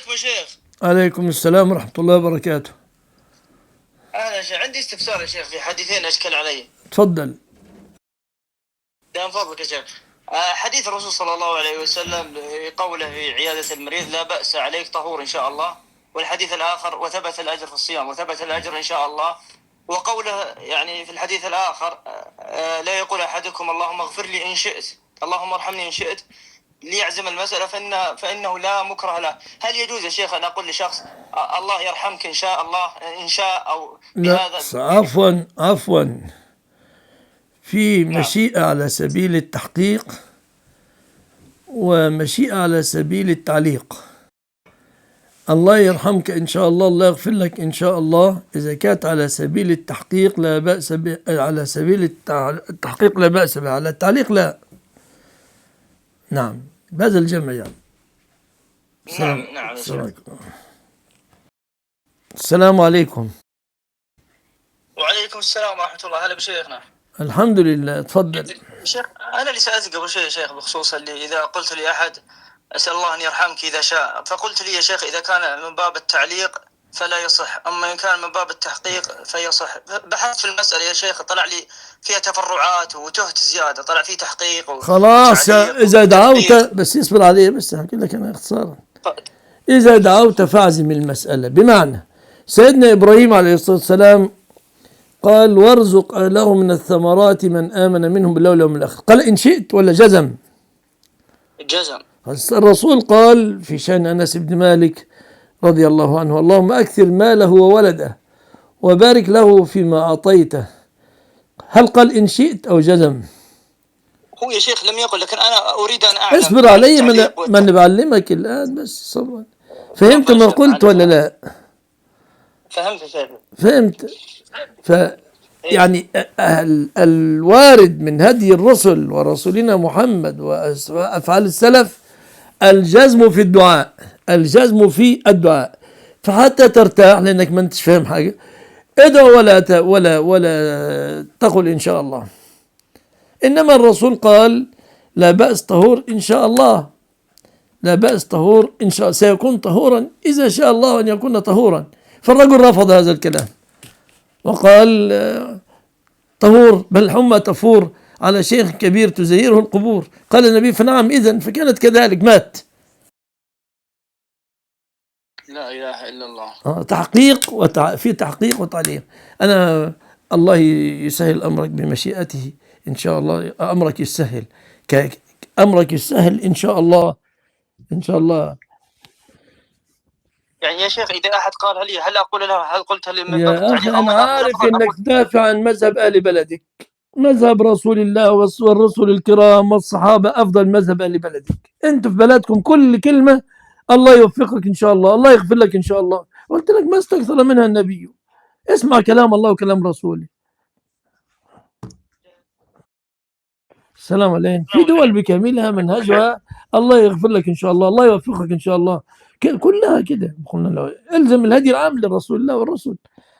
عليكم يا شيخ. عليكم السلام ورحمة الله وبركاته. أهلا يا شيخ، عندي استفسار يا شيخ في حديثين أشكل علي. تفضل. دام فضلك يا شيخ. حديث الرسول صلى الله عليه وسلم قوله في عيادة المريض لا بأس عليك طهور إن شاء الله، والحديث الآخر وثبت الأجر في الصيام وثبت الأجر إن شاء الله. وقوله يعني في الحديث الآخر لا يقول أحدكم اللهم اغفر لي إن شئت، اللهم ارحمني إن شئت، ليعزم المسألة فإنه لا مكره له. هل يجوز يا شيخ أن أقول لشخص الله يرحمك إن شاء الله إن شاء أو لا، بهذا؟ عفوا، في نعم. مشيئة على سبيل التحقيق ومشيئة على سبيل التعليق. الله يرحمك إن شاء الله، الله يغفر لك إن شاء الله، إذا كانت على سبيل التحقيق لا بأس على سبيل التحقيق لا بأس به، على التعليق لا. نعم، بهذا الجمع يعني. نعم. السلام عليكم. وعليكم السلام ورحمة الله. هلا بشيخنا. الحمد لله، تفضل. شيخ أنا اللي سألتك قبل شيء يا شيخ بخصوص اللي إذا قلت لأحد أسأل الله أن يرحمك إذا شاء، فقلت لي يا شيخ إذا كان من باب التعليق فلا يصح، أما إن كان من باب التحقيق فيصح. بحثت في المسألة يا شيخ، طلع لي فيها تفرعات وتهت زيادة، طلع فيه تحقيق خلاص، إذا دعوت بس يصبر عليه، بس أحكي لك أنا اختصارا. إذا دعوت فاعزم المسألة، بمعنى سيدنا إبراهيم عليه الصلاة والسلام قال وارزق له من الثمرات من آمن منهم بالله واليوم الآخر، قال إن شئت ولا جزم؟ جزم. الرسول قال في شأن أنس بن مالك رضي الله عنه اللهم أكثر ماله وولده وبارك له فيما أعطيته، هل قال إن شئت أو جزم؟ هو يا شيخ لم يقل، لكن أنا أريد أن أعلم. اصبر علي، من بعلمك الآن، بس صبرا. فهمت ما قلت ولا لا؟ فهمت يا شيخ. فهمت. يعني الوارد من هدي الرسل ورسولنا محمد وأفعال السلف الجزم في الدعاء، الجزم في الدعاء، فحتى ترتاح لأنك ما انتش فاهم حاجة ادعو ولا تقل إن شاء الله. إنما الرسول قال لا بأس طهور إن شاء الله، لا بأس طهور إن شاء الله، سيكون طهورا إذا شاء الله أن يكون طهورا. فالرجل رفض هذا الكلام وقال طهور، بل حمى تفور على شيخ كبير تزيره القبور. قال النبي فنعم إذن، فكانت كذلك، مات. لا إله إلا الله. تحقيق في تحقيق وتعليق. أنا الله يسهل أمرك بمشيئته إن شاء الله، أمرك يسهل، أمرك يسهل إن شاء الله، إن شاء الله. يعني يا شيخ إذا أحد قال هل أقول له هل قلت لي من يا أخي أنا عارف إنك تدافع عن مذهب أهل بلدك، مذهب رسول الله والرسل الكرام والصحابة أفضل مذهب أهل بلدك. أنت في بلدكم كل كلمة الله يوفقك إن شاء الله، الله يغفر لك إن شاء الله، قلت لك ما استكثر منها النبي. اسمع كلام الله وكلام رسوله. السلام عليكم. في دول بكاملها منهجها الله يغفر لك إن شاء الله، الله يوفقك إن شاء الله، كلها كده. قلنا له الزم الهدي العام للرسول الله والرسول.